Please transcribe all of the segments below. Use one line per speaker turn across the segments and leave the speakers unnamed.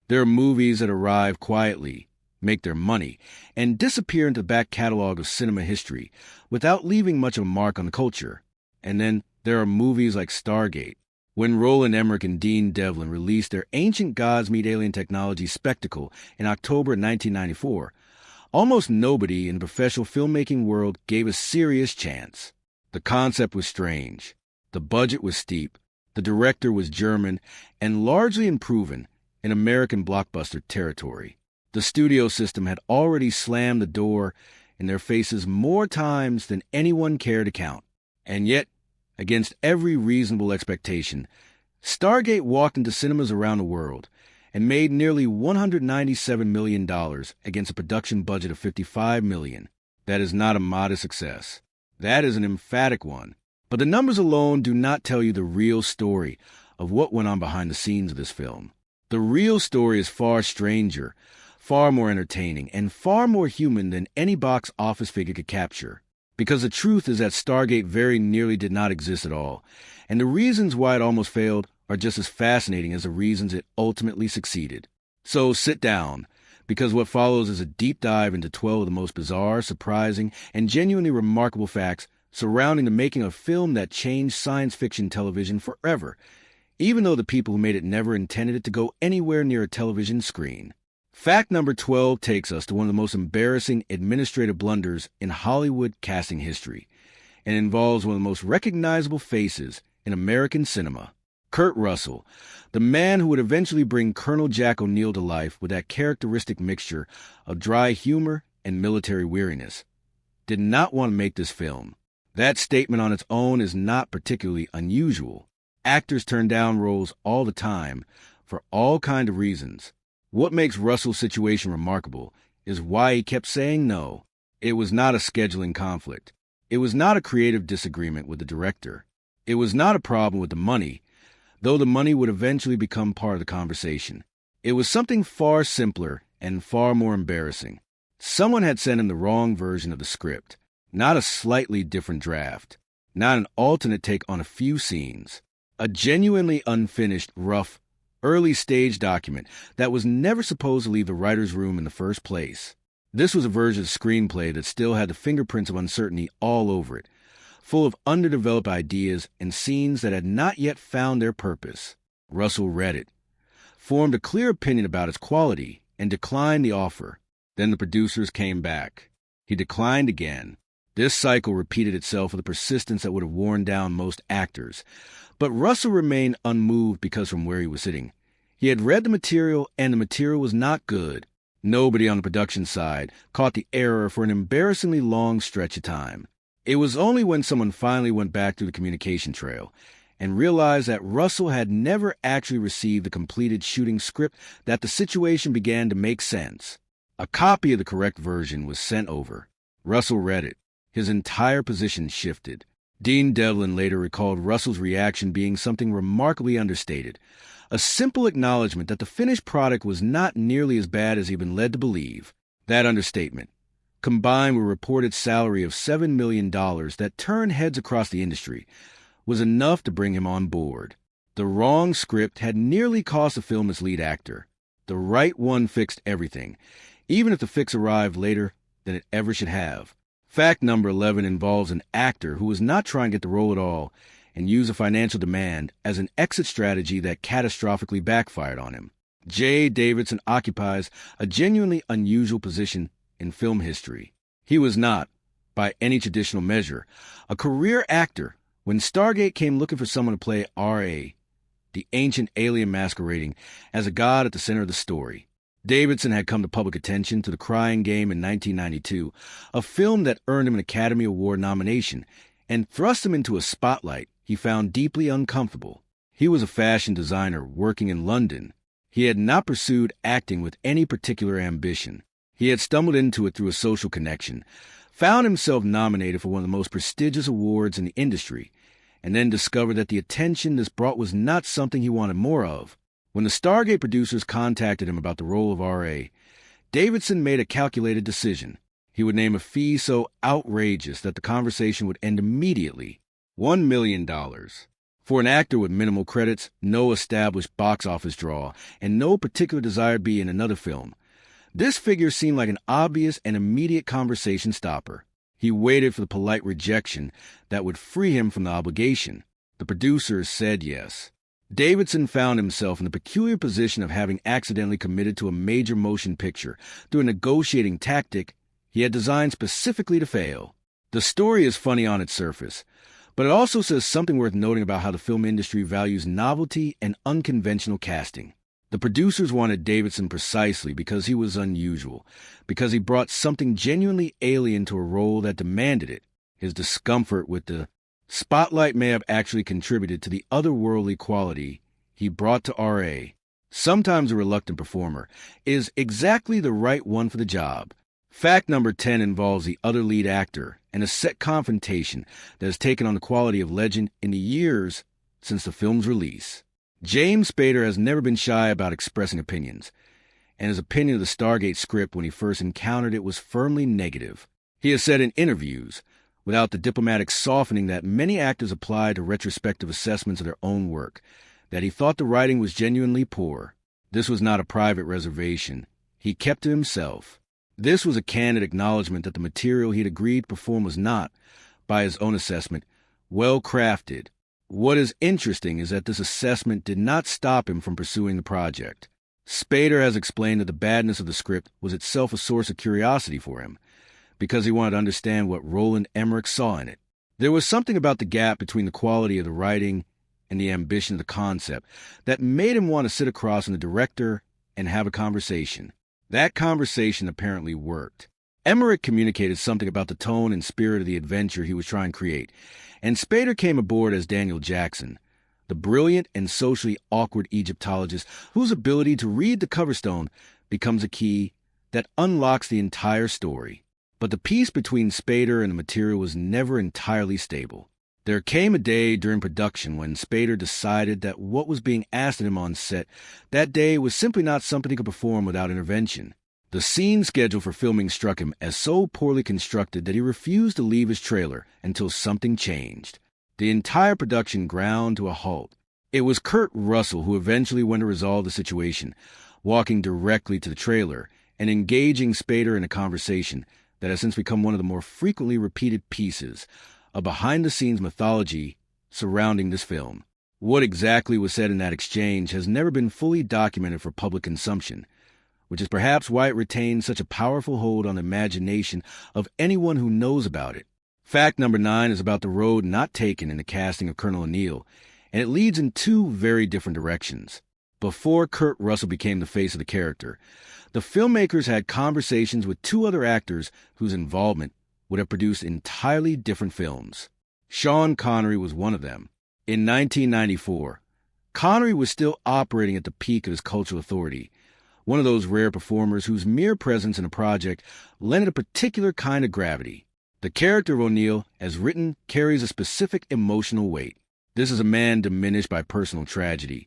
There are movies that arrive quietly, make their money, and disappear into the back catalog of cinema history without leaving much of a mark on the culture. And then there are movies like Stargate. When Roland Emmerich and Dean Devlin released their Ancient Gods Meet Alien Technology spectacle in October 1994, almost nobody in the professional filmmaking world gave a serious chance. The concept was strange. The budget was steep. The director was German and largely unproven in American blockbuster territory. The studio system had already slammed the door in their faces more times than anyone cared to count. And yet, against every reasonable expectation, Stargate walked into cinemas around the world and made nearly $197 million against a production budget of $55 million. That is not a modest success. That is an emphatic one. But the numbers alone do not tell you the real story of what went on behind the scenes of this film. The real story is far stranger, far more entertaining, and far more human than any box office figure could capture. Because the truth is that Stargate very nearly did not exist at all, and the reasons why it almost failed are just as fascinating as the reasons it ultimately succeeded. So sit down, because what follows is a deep dive into 12 of the most bizarre, surprising, and genuinely remarkable facts surrounding the making of a film that changed science fiction television forever, even though the people who made it never intended it to go anywhere near a television screen. Fact number 12 takes us to one of the most embarrassing administrative blunders in Hollywood casting history, and involves one of the most recognizable faces in American cinema. Kurt Russell, the man who would eventually bring Colonel Jack O'Neill to life with that characteristic mixture of dry humor and military weariness, did not want to make this film. That statement on its own is not particularly unusual. Actors turn down roles all the time for all kinds of reasons. What makes Russell's situation remarkable is why he kept saying no. It was not a scheduling conflict. It was not a creative disagreement with the director. It was not a problem with the money, though the money would eventually become part of the conversation. It was something far simpler and far more embarrassing. Someone had sent him the wrong version of the script, not a slightly different draft, not an alternate take on a few scenes, a genuinely unfinished, rough, early-stage document that was never supposed to leave the writer's room in the first place. This was a version of the screenplay that still had the fingerprints of uncertainty all over it, full of underdeveloped ideas and scenes that had not yet found their purpose. Russell read it, formed a clear opinion about its quality, and declined the offer. Then the producers came back. He declined again. This cycle repeated itself with a persistence that would have worn down most actors. But Russell remained unmoved because from where he was sitting, he had read the material, and the material was not good. Nobody on the production side caught the error for an embarrassingly long stretch of time. It was only when someone finally went back through the communication trail and realized that Russell had never actually received the completed shooting script that the situation began to make sense. A copy of the correct version was sent over. Russell read it. His entire position shifted. Dean Devlin later recalled Russell's reaction being something remarkably understated, a simple acknowledgement that the finished product was not nearly as bad as he'd been led to believe. That understatement, combined with a reported salary of $7 million that turned heads across the industry, was enough to bring him on board. The wrong script had nearly cost the film its lead actor. The right one fixed everything, even if the fix arrived later than it ever should have. Fact number 11 involves an actor who was not trying to get the role at all and used a financial demand as an exit strategy that catastrophically backfired on him. J. Davidson occupies a genuinely unusual position in film history. He was not, by any traditional measure, a career actor when Stargate came looking for someone to play R.A., the ancient alien masquerading as a god at the center of the story. Davidson had come to public attention to The Crying Game in 1992, a film that earned him an Academy Award nomination and thrust him into a spotlight he found deeply uncomfortable. He was a fashion designer working in London. He had not pursued acting with any particular ambition. He had stumbled into it through a social connection, found himself nominated for one of the most prestigious awards in the industry, and then discovered that the attention this brought was not something he wanted more of. When the Stargate producers contacted him about the role of R.A., Davidson made a calculated decision. He would name a fee so outrageous that the conversation would end immediately. $1 million. For an actor with minimal credits, no established box office draw, and no particular desire to be in another film, this figure seemed like an obvious and immediate conversation stopper. He waited for the polite rejection that would free him from the obligation. The producers said yes. Davidson found himself in the peculiar position of having accidentally committed to a major motion picture through a negotiating tactic he had designed specifically to fail. The story is funny on its surface, but it also says something worth noting about how the film industry values novelty and unconventional casting. The producers wanted Davidson precisely because he was unusual, because he brought something genuinely alien to a role that demanded it. His discomfort with the spotlight may have actually contributed to the otherworldly quality he brought to R.A. Sometimes a reluctant performer is exactly the right one for the job. Fact number 10 involves the other lead actor and a set confrontation that has taken on the quality of legend in the years since the film's release. James Spader has never been shy about expressing opinions, and his opinion of the Stargate script when he first encountered it was firmly negative. He has said in interviews, without the diplomatic softening that many actors apply to retrospective assessments of their own work, that he thought the writing was genuinely poor. This was not a private reservation. He kept to himself. This was a candid acknowledgement that the material he had agreed to perform was not, by his own assessment, well crafted. What is interesting is that this assessment did not stop him from pursuing the project. Spader has explained that the badness of the script was itself a source of curiosity for him, because he wanted to understand what Roland Emmerich saw in it. There was something about the gap between the quality of the writing and the ambition of the concept that made him want to sit across from the director and have a conversation. That conversation apparently worked. Emmerich communicated something about the tone and spirit of the adventure he was trying to create, and Spader came aboard as Daniel Jackson, the brilliant and socially awkward Egyptologist whose ability to read the coverstone becomes a key that unlocks the entire story. But the peace between Spader and the material was never entirely stable. There came a day during production when Spader decided that what was being asked of him on set that day was simply not something he could perform without intervention. The scene schedule for filming struck him as so poorly constructed that he refused to leave his trailer until something changed. The entire production ground to a halt. It was Kurt Russell who eventually went to resolve the situation, walking directly to the trailer and engaging Spader in a conversation that has since become one of the more frequently repeated pieces of behind-the-scenes mythology surrounding this film. What exactly was said in that exchange has never been fully documented for public consumption, which is perhaps why it retains such a powerful hold on the imagination of anyone who knows about it. Fact number 9 is about the road not taken in the casting of Colonel O'Neill, and it leads in two very different directions. Before Kurt Russell became the face of the character, the filmmakers had conversations with two other actors whose involvement would have produced entirely different films. Sean Connery was one of them. In 1994, Connery was still operating at the peak of his cultural authority, one of those rare performers whose mere presence in a project lent it a particular kind of gravity. The character of O'Neill, as written, carries a specific emotional weight. This is a man diminished by personal tragedy,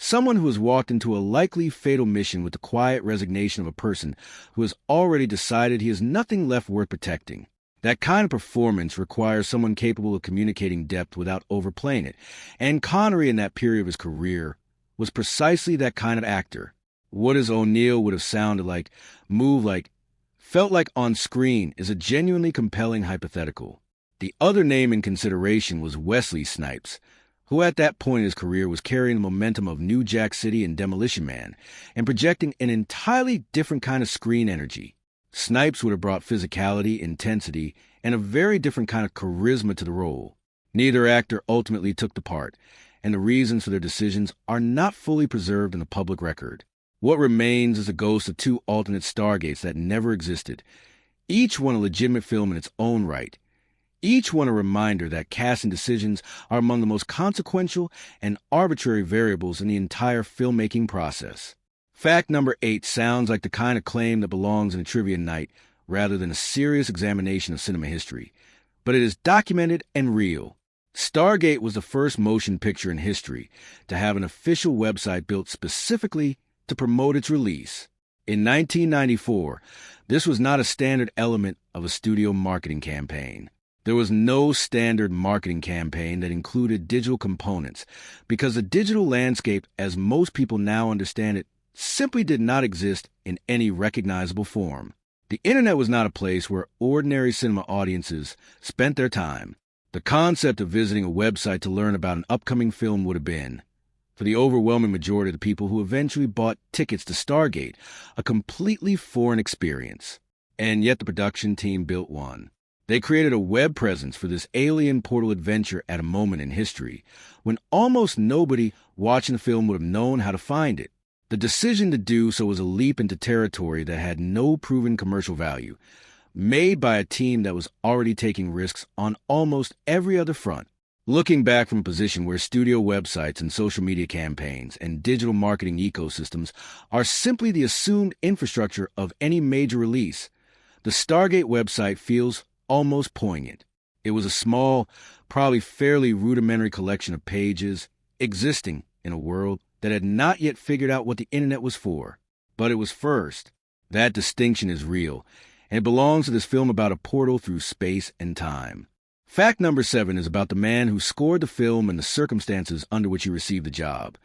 someone who has walked into a likely fatal mission with the quiet resignation of a person who has already decided he has nothing left worth protecting. That kind of performance requires someone capable of communicating depth without overplaying it, and Connery in that period of his career was precisely that kind of actor. What his O'Neill would have sounded like, moved like, felt like on screen is a genuinely compelling hypothetical. The other name in consideration was Wesley Snipes, who at that point in his career was carrying the momentum of New Jack City and Demolition Man, and projecting an entirely different kind of screen energy. Snipes would have brought physicality, intensity, and a very different kind of charisma to the role. Neither actor ultimately took the part, and the reasons for their decisions are not fully preserved in the public record. What remains is the ghost of two alternate Stargates that never existed, each one a legitimate film in its own right. Each one a reminder that casting decisions are among the most consequential and arbitrary variables in the entire filmmaking process. Fact number 8 sounds like the kind of claim that belongs in a trivia night rather than a serious examination of cinema history, but it is documented and real. Stargate was the first motion picture in history to have an official website built specifically to promote its release. In 1994, this was not a standard element of a studio marketing campaign. There was no standard marketing campaign that included digital components because the digital landscape, as most people now understand it, simply did not exist in any recognizable form. The internet was not a place where ordinary cinema audiences spent their time. The concept of visiting a website to learn about an upcoming film would have been, for the overwhelming majority of the people who eventually bought tickets to Stargate, a completely foreign experience. And yet the production team built one. They created a web presence for this alien portal adventure at a moment in history when almost nobody watching the film would have known how to find it. The decision to do so was a leap into territory that had no proven commercial value, made by a team that was already taking risks on almost every other front. Looking back from a position where studio websites and social media campaigns and digital marketing ecosystems are simply the assumed infrastructure of any major release, the Stargate website feels almost poignant. It was a small, probably fairly rudimentary collection of pages existing in a world that had not yet figured out what the internet was for. But it was first. That distinction is real, and it belongs to this film about a portal through space and time. Fact number 7 is about the man who scored the film and the circumstances under which he received the job,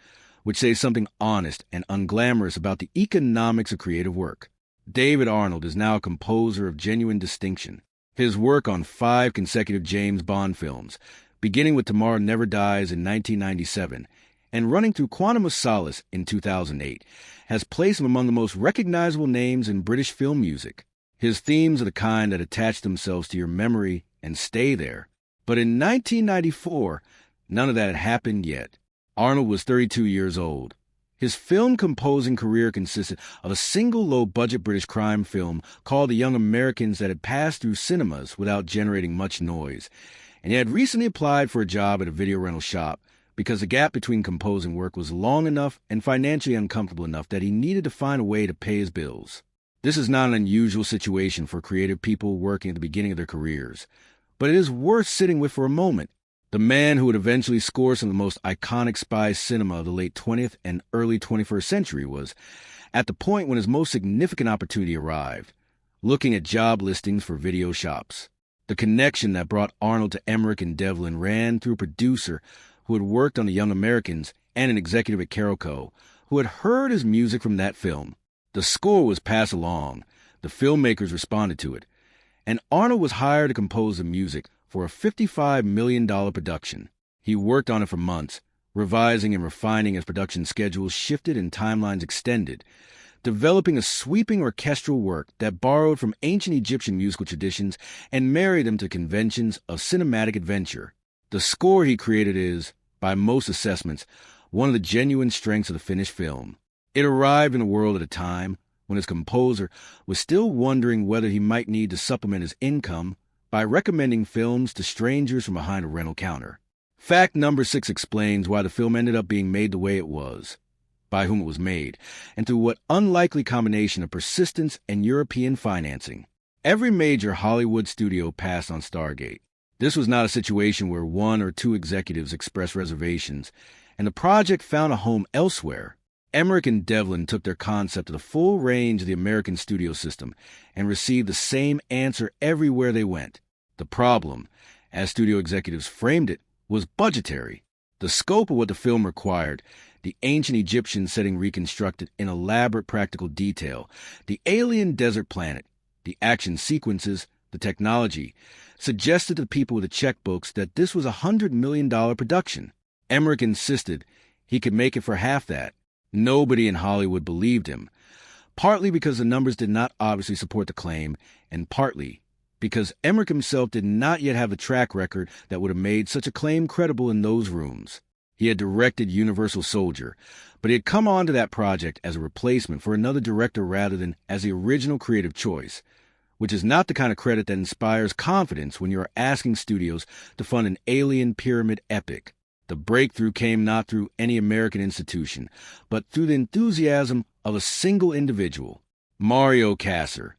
which says something honest and unglamorous about the economics of creative work. David Arnold is now a composer of genuine distinction. His work on 5 consecutive James Bond films, beginning with Tomorrow Never Dies in 1997 and running through Quantum of Solace in 2008, has placed him among the most recognizable names in British film music. His themes are the kind that attach themselves to your memory and stay there. But in 1994, none of that had happened yet. Arnold was 32 years old. His film composing career consisted of a single low-budget British crime film called The Young Americans that had passed through cinemas without generating much noise, and he had recently applied for a job at a video rental shop because the gap between composing work was long enough and financially uncomfortable enough that he needed to find a way to pay his bills. This is not an unusual situation for creative people working at the beginning of their careers, but it is worth sitting with for a moment. The man who would eventually score some of the most iconic spy cinema of the late 20th and early 21st century was at the point when his most significant opportunity arrived, looking at job listings for video shops. The connection that brought Arnold to Emmerich and Devlin ran through a producer who had worked on The Young Americans and an executive at Carolco who had heard his music from that film. The score was passed along, the filmmakers responded to it, and Arnold was hired to compose the music for a $55 million production. He worked on it for months, revising and refining as production schedules shifted and timelines extended, developing a sweeping orchestral work that borrowed from ancient Egyptian musical traditions and married them to conventions of cinematic adventure. The score he created is, by most assessments, one of the genuine strengths of the finished film. It arrived in a world at a time when his composer was still wondering whether he might need to supplement his income by recommending films to strangers from behind a rental counter. Fact number 6 explains why the film ended up being made the way it was, by whom it was made, and through what unlikely combination of persistence and European financing. Every major Hollywood studio passed on Stargate. This was not a situation where 1 or 2 executives expressed reservations, and the project found a home elsewhere. Emmerich and Devlin took their concept to the full range of the American studio system and received the same answer everywhere they went. The problem, as studio executives framed it, was budgetary. The scope of what the film required, the ancient Egyptian setting reconstructed in elaborate practical detail, the alien desert planet, the action sequences, the technology, suggested to the people with the checkbooks that this was a $100 million production. Emmerich insisted he could make it for half that. Nobody in Hollywood believed him, partly because the numbers did not obviously support the claim, and partly because Emmerich himself did not yet have a track record that would have made such a claim credible in those rooms. He had directed Universal Soldier, but he had come onto that project as a replacement for another director rather than as the original creative choice, which is not the kind of credit that inspires confidence when you are asking studios to fund an alien pyramid epic. The breakthrough came not through any American institution, but through the enthusiasm of a single individual. Mario Kassar,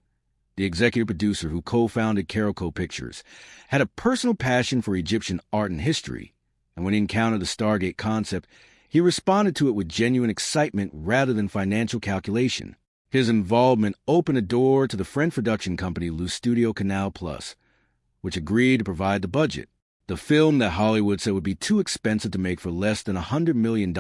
the executive producer who co-founded Carolco Pictures, had a personal passion for Egyptian art and history, and when he encountered the Stargate concept, he responded to it with genuine excitement rather than financial calculation. His involvement opened a door to the French production company Le Studio Canal Plus, which agreed to provide the budget. The film that Hollywood said would be too expensive to make for less than $100 million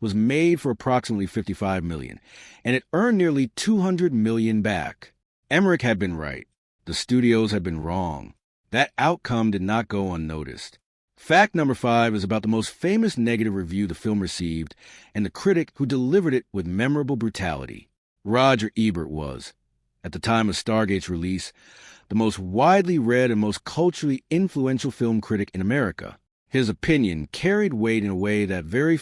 was made for approximately $55 million, and it earned nearly $200 million back. Emmerich had been right. The studios had been wrong. That outcome did not go unnoticed. Fact number 5 is about the most famous negative review the film received and the critic who delivered it with memorable brutality. Roger Ebert was, at the time of Stargate's release, the most widely read and most culturally influential film critic in America. His opinion carried weight in a way that very